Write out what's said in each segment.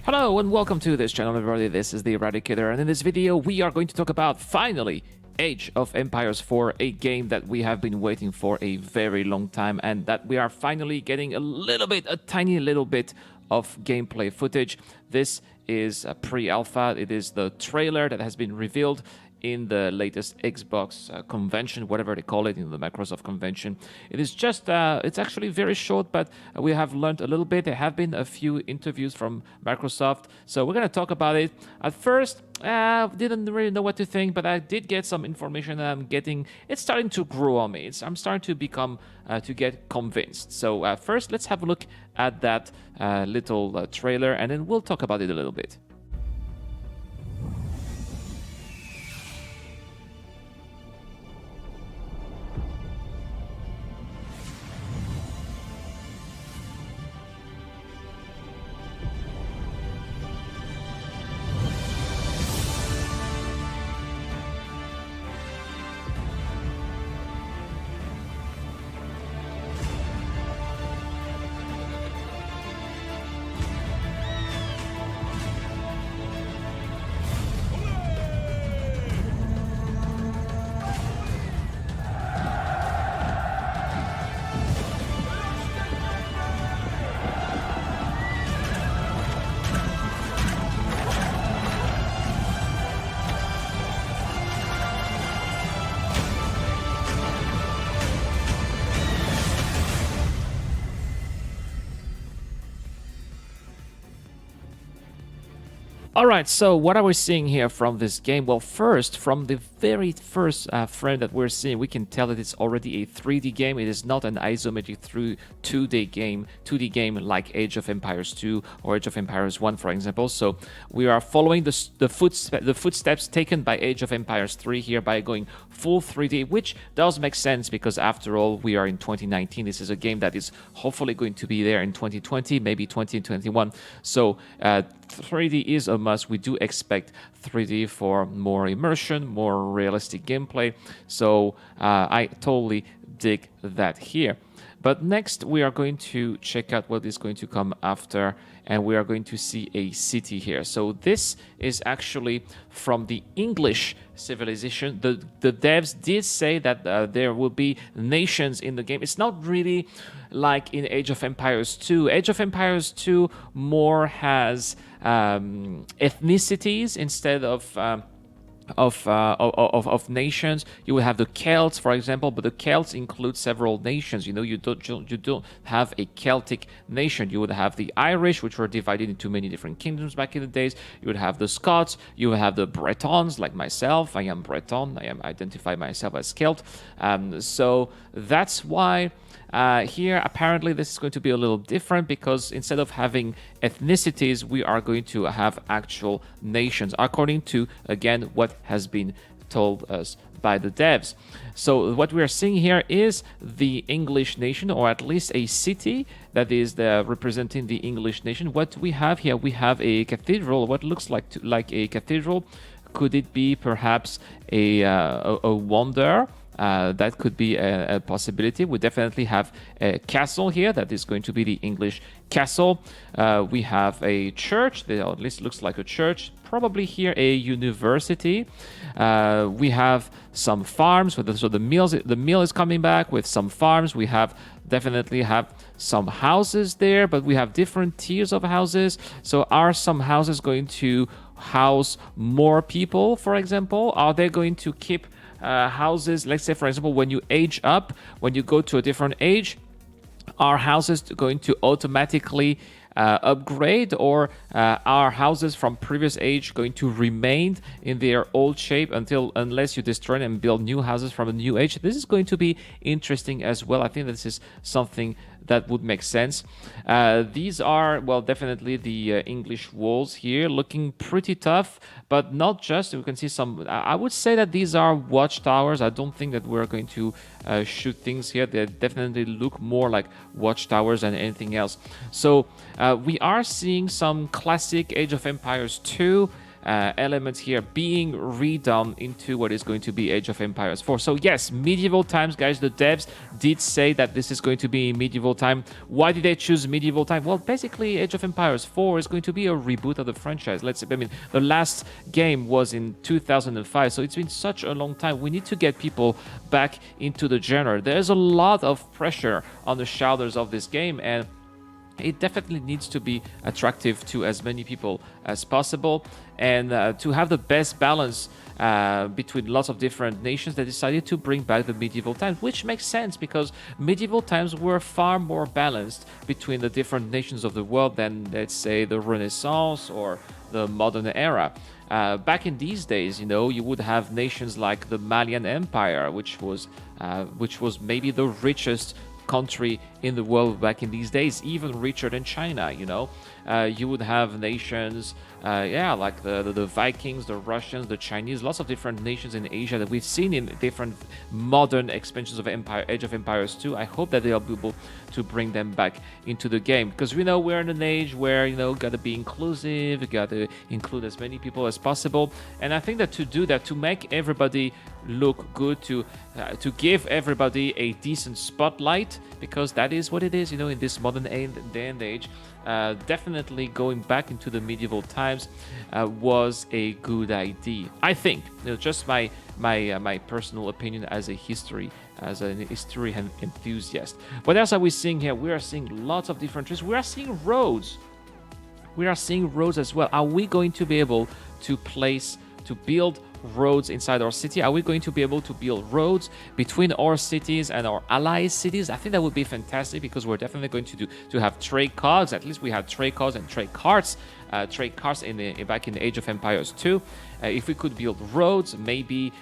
Hello and welcome to this channel, everybody. This is the Eradicator, and in this video we are going to talk about, finally, Age of Empires 4, a game that we have been waiting for a very long time, and that we are finally getting a tiny little bit of gameplay footage. This is a pre-alpha. It is the trailer that has been revealed in the latest Xbox convention, whatever they call it, in the Microsoft convention. It is just, it's actually very short, but we have learned a little bit. There have been a few interviews from Microsoft, so we're going to talk about it. At first, didn't really know what to think, but I did get some information that I'm getting. It's starting to grow on me. I'm starting to become, to get convinced. So first, let's have a look at that little trailer, and then we'll talk about it a little bit. All right, so what are we seeing here from this game? Well, first, from the very first frame that we're seeing, we can tell that it's already a 3D game. It is not an isometric through 2D game like Age of Empires 2 or Age of Empires 1, for example. So we are following the footsteps taken by Age of Empires 3 here by going full 3D, which does make sense because after all, we are in 2019. This is a game that is hopefully going to be there in 2020, maybe 2021. So 3D is a must. We do expect 3D for more immersion, more realistic gameplay. So I totally dig that here. But next, we are going to check out what is going to come after, and we are going to see a city here. So this is actually from the English civilization. The devs did say that there will be nations in the game. It's not really like in Age of Empires 2. Age of Empires 2 more has ethnicities instead of nations. You will have the Celts, for example, but the Celts include several nations. You know, you don't have a Celtic nation. You would have the Irish, which were divided into many different kingdoms back in the days. You would have the Scots. You would have the Bretons, like myself. I am Breton. I identify myself as Celt. So that's why here apparently this is going to be a little different, because instead of having ethnicities, we are going to have actual nations, according to, again, what has been told us by the devs. So what we are seeing here is the English nation, or at least a city that is representing the English nation. What we have here, we have a cathedral, what looks like a cathedral. Could it be perhaps a wonder? That could be a possibility. We definitely have a castle here that is going to be the English castle. We have a church that at least looks like a church. Probably here a university. We have some farms. So the mill is coming back with some farms. We definitely have some houses there, but we have different tiers of houses. So are some houses going to house more people, for example? Are they going to keep houses, let's say, for example, when you age up, when you go to a different age, are houses going to automatically upgrade, or are houses from previous age going to remain in their old shape unless you destroy them and build new houses from a new age? This is going to be interesting as well. I think this is something that would make sense. These are, well, definitely the English walls here, looking pretty tough, but not just. We can see some, I would say that these are watchtowers. I don't think that we're going to shoot things here. They definitely look more like watchtowers than anything else. So we are seeing some classic Age of Empires 2 elements here being redone into what is going to be Age of Empires 4. So yes, medieval times, guys. The devs did say that this is going to be medieval time. Why did they choose medieval time? Well, basically, Age of Empires 4 is going to be a reboot of the franchise. The last game was in 2005, so it's been such a long time. We need to get people back into the genre. There's a lot of pressure on the shoulders of this game, and it definitely needs to be attractive to as many people as possible, and to have the best balance between lots of different nations. They decided to bring back the medieval times, which makes sense because medieval times were far more balanced between the different nations of the world than, let's say, the Renaissance or the modern era. Back in these days, you would have nations like the Malian Empire, which was maybe the richest country in the world back in these days, even richer than China. You would have nations like the Vikings, the Russians, the Chinese, lots of different nations in Asia that we've seen in different modern expansions of Age of Empires 2. I hope that they'll be able to bring them back into the game, because we're in an age where gotta be inclusive, gotta include as many people as possible. And I think that to do that, to make everybody look good, to give everybody a decent spotlight, because that is what it is, in this modern day and age. Definitely going back into the medieval times was a good idea. I think, just my personal opinion as an history enthusiast. What else are we seeing here? We are seeing lots of different trees. We are seeing roads. We are seeing roads as well. Are we going to be able to build roads inside our city? Are we going to be able to build roads between our cities and our allies' cities? I think that would be fantastic, because we're definitely going to have trade cards. At least we had trade cards and trade carts back in the Age of Empires 2. If we could build roads, maybe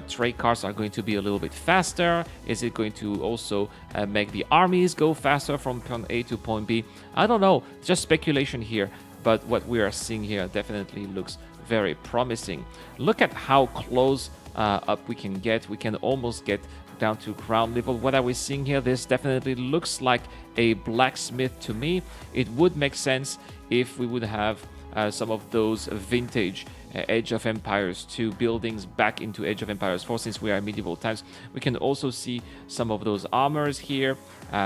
trade carts are going to be a little bit faster. Is it going to also make the armies go faster from point A to point B? I don't know, just speculation here, but what we are seeing here definitely looks very promising. Look at how close up we can get. We can almost get down to ground level. What are we seeing here? This definitely looks like a blacksmith to me. It would make sense if we would have some of those vintage Age of Empires 2 buildings back into Age of Empires 4, since we are in medieval times. We can also see some of those armors here,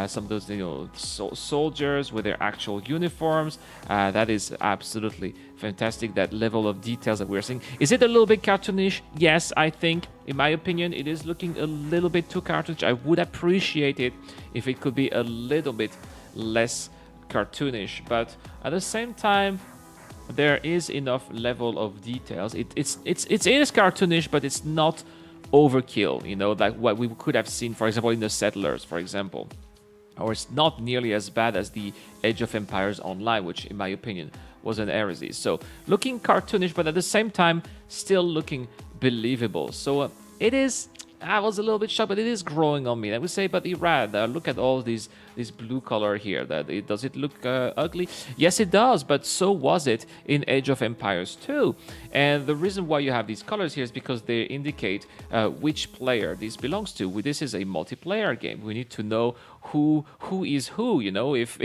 some of those soldiers with their actual uniforms. That is absolutely fantastic, that level of details that we're seeing. Is it a little bit cartoonish? Yes, I think, in my opinion, it is looking a little bit too cartoonish. I would appreciate it if it could be a little bit less cartoonish, but at the same time, there is enough level of details. It is cartoonish, but it's not overkill, like what we could have seen, for example, in the Settlers, for example. Or it's not nearly as bad as the Age of Empires Online, which, in my opinion, was an heresy. So looking cartoonish, but at the same time, still looking believable. So it is... I was a little bit shocked, but it is growing on me. I would say, but Irad, look at all this blue color here. Does it look ugly? Yes, it does, but so was it in Age of Empires 2. And the reason why you have these colors here is because they indicate which player this belongs to. This is a multiplayer game. We need to know who is who. If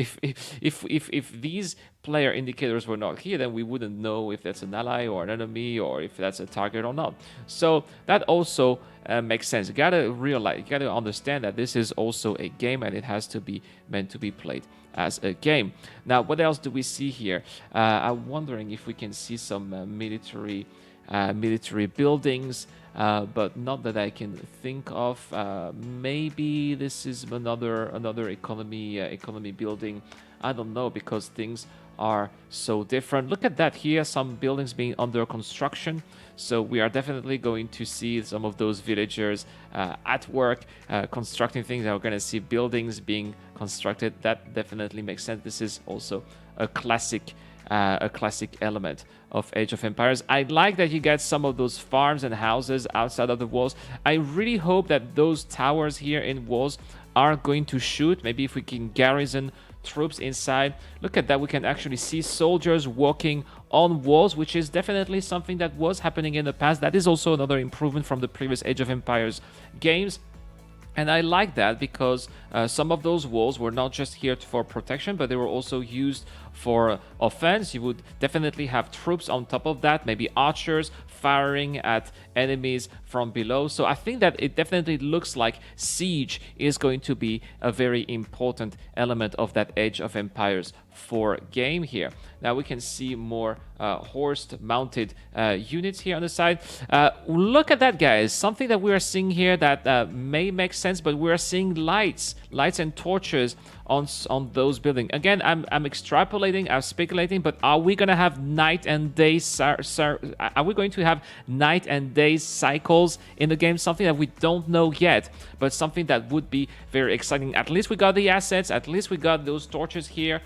these player indicators were not here, then we wouldn't know if that's an ally or an enemy, or if that's a target or not. So that also makes sense. You gotta understand that this is also a game, and it has to be meant to be played as a game. Now, what else do we see here? I'm wondering if we can see some military buildings, but not that I can think of. Maybe this is another economy building. I don't know, because things are so different. Look at that here, some buildings being under construction. So we are definitely going to see some of those villagers at work constructing things. We're going to see buildings being constructed. That definitely makes sense. This is also a classic element of Age of Empires. I like that you get some of those farms and houses outside of the walls. I really hope that those towers here in walls are going to shoot. Maybe if we can garrison troops inside. Look at that, we can actually see soldiers walking on walls, which is definitely something that was happening in the past. That is also another improvement from the previous Age of Empires games. And I like that because some of those walls were not just here for protection, but they were also used for offense. You would definitely have troops on top of that, maybe archers firing at enemies from below. So I think that it definitely looks like siege is going to be a very important element of that Age of Empires 4 game here. Now we can see more horsed mounted units here on the side. Look at that, guys. Something that we are seeing here that may make sense, but we are seeing lights and torches on those buildings. Again, I'm extrapolating, I'm speculating, but are we going to have night and day are we going to have night and day cycles in the game? Something that we don't know yet, but something that would be very exciting. At least we got the assets, at least we got those torches here.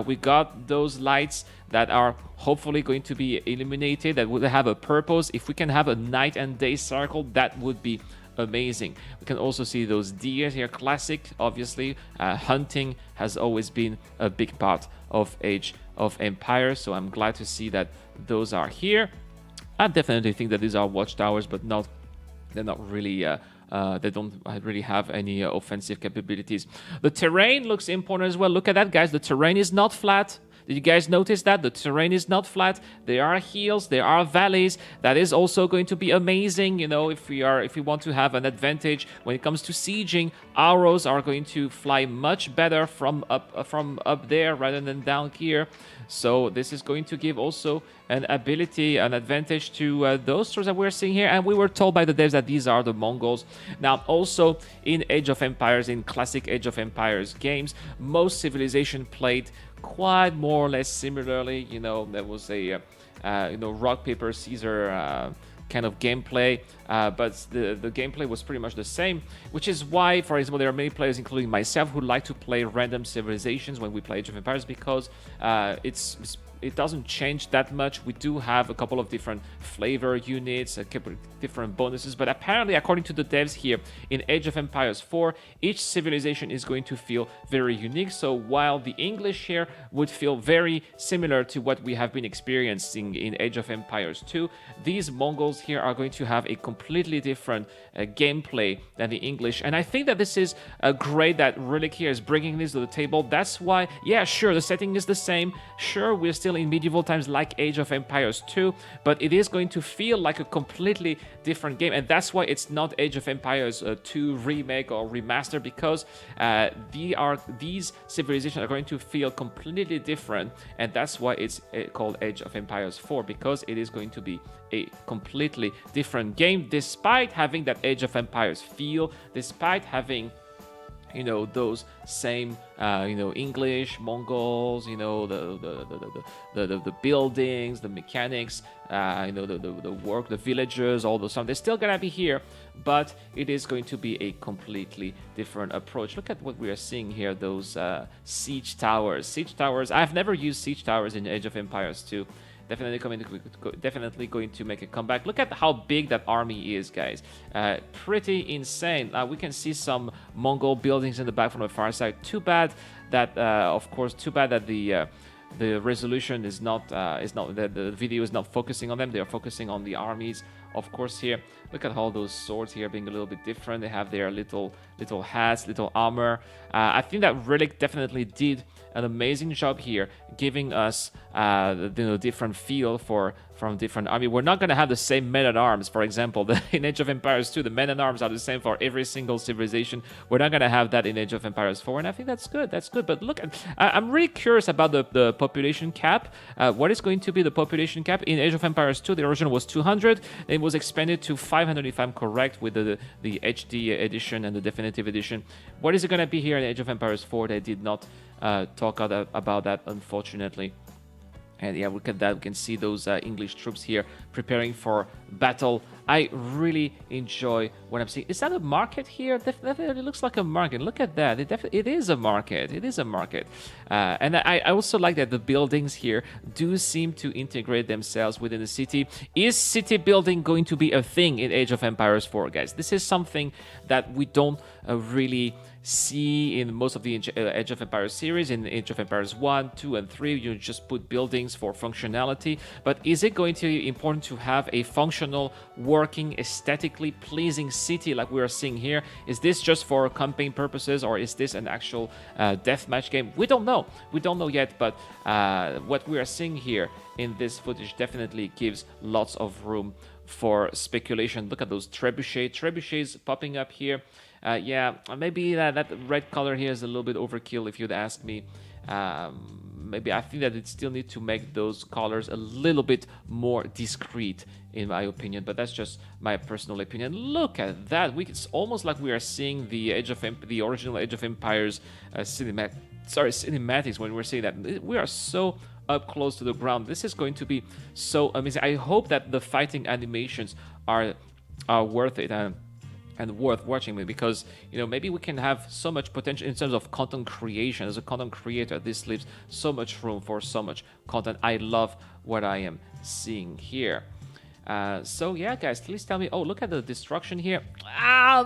We got those lights that are hopefully going to be illuminated, that would have a purpose. If we can have a night and day cycle, that would be amazing. We can also see those deer here, classic. Obviously, hunting has always been a big part of Age of Empires, so I'm glad to see that those are here. I definitely think that these are watchtowers, but they're not really they don't really have any offensive capabilities. The terrain looks important as well. Look at that, guys. The terrain is not flat. Did you guys notice that? The terrain is not flat. There are hills, there are valleys. That is also going to be amazing. You know, if we want to have an advantage when it comes to sieging, arrows are going to fly much better from up there rather than down here. So this is going to give also an advantage to those troops that we're seeing here. And we were told by the devs that these are the Mongols. Now, also in Age of Empires, in classic Age of Empires games, most civilization played quite more or less similarly. You know, there was a rock paper Caesar kind of gameplay, but the gameplay was pretty much the same, which is why, for example, there are many players, including myself, who like to play random civilizations when we play Age of Empires, because it doesn't change that much. We do have a couple of different flavor units, a couple of different bonuses, but apparently, according to the devs here, in Age of Empires 4, each civilization is going to feel very unique. So while the English here would feel very similar to what we have been experiencing in Age of Empires 2, these Mongols here are going to have a completely different gameplay than the English. And I think that this is great that Relic here is bringing this to the table. That's why, yeah, sure, the setting is the same. Sure, we're still in medieval times like Age of Empires 2, but it is going to feel like a completely different game, and that's why it's not Age of Empires 2 remake or remaster, because these civilizations are going to feel completely different, and that's why it's called Age of Empires 4, because it is going to be a completely different game, despite having that Age of Empires feel, despite having those same English, Mongols, the buildings, the mechanics, the work, the villagers, all those stuff. They're still gonna be here, but it is going to be a completely different approach. Look at what we are seeing here, those siege towers. I've never used siege towers in Age of Empires 2. Definitely going to make a comeback. Look at how big that army is, guys. Pretty insane. We can see some Mongol buildings in the back from the far side. Too bad that, the resolution is not the video is not focusing on them. They are focusing on the armies, of course. Here, look at all those swords here being a little bit different. They have their little hats, little armor. I think that Relic definitely did an amazing job here, giving us different feel from different army. We're not going to have the same men-at-arms, for example. In Age of Empires 2, the men-at-arms are the same for every single civilization. We're not going to have that in Age of Empires 4, and I think that's good. But look, I'm really curious about the population cap. What is going to be the population cap? In Age of Empires 2, the original was 200. It was expanded to 500, if I'm correct, with the HD edition and the definitive edition. What is it going to be here in Age of Empires 4? They did not talk about that, unfortunately. And yeah, look at that. We can see those English troops here preparing for battle. I really enjoy what I'm seeing. Is that a market here? Definitely looks like a market. Look at that. It is a market. It is a market. And I also like that the buildings here do seem to integrate themselves within the city. Is city building going to be a thing in Age of Empires 4, guys? This is something that we don't really see in most of the Age of Empires series. In Age of Empires 1, 2, and 3, you just put buildings for functionality. But is it going to be important to have a functional, working, aesthetically pleasing city like we are seeing here? Is this just for campaign purposes, or is this an actual deathmatch game? We don't know. We don't know yet, but what we are seeing here in this footage definitely gives lots of room for speculation. Look at those trebuchets popping up here. Yeah, maybe that red color here is a little bit overkill if you'd ask me. Maybe I think that it still need to make those colors a little bit more discreet, in my opinion, but that's just my personal opinion. Look at that! It's almost like we are seeing the the original Age of Empires cinematics when we're seeing that. We are so up close to the ground. This is going to be so amazing. I hope that the fighting animations are worth it and worth watching, because maybe we can have so much potential in terms of content creation. As a content creator, this leaves so much room for so much content. I love what I am seeing here. So yeah, guys, please tell me. Oh, look at the destruction here.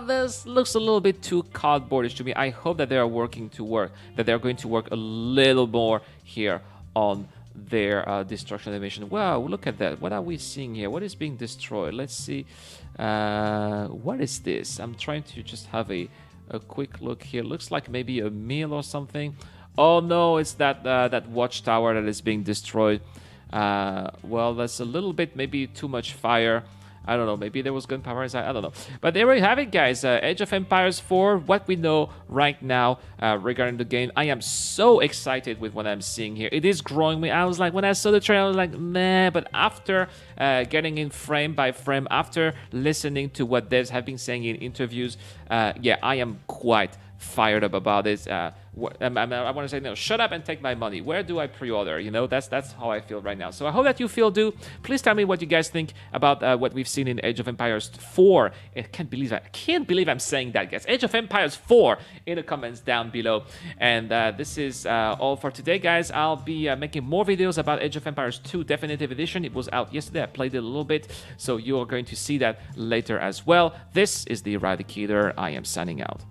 This looks a little bit too cardboardish to me. I hope that they are that they're going to work a little more here on their destruction animation. Wow, look at that. What are we seeing here? What is being destroyed? Let's see. What is this? I'm trying to just have a quick look here. Looks like maybe a mill or something. Oh no, it's that watchtower that is being destroyed. Well, that's a little bit maybe too much fire. I don't know, maybe there was gunpowder inside, I don't know. But there we have it, guys. Age of Empires 4, what we know right now regarding the game. I am so excited with what I'm seeing here. It is growing me. I was like, when I saw the trailer, I was like, meh. But after getting in frame by frame, after listening to what devs have been saying in interviews, yeah, I am quite fired up about this. I want to say, no, shut up and take my money. Where do I pre-order? That's how I feel right now. So I hope that you feel too. Please tell me what you guys think about what we've seen in Age of Empires 4. I can't believe I'm saying that, guys. Age of Empires 4 in the comments down below. And this is all for today, guys. I'll be making more videos about Age of Empires 2 Definitive Edition. It was out yesterday. I played it a little bit, so you are going to see that later as well. This is the Eradicator. I am signing out.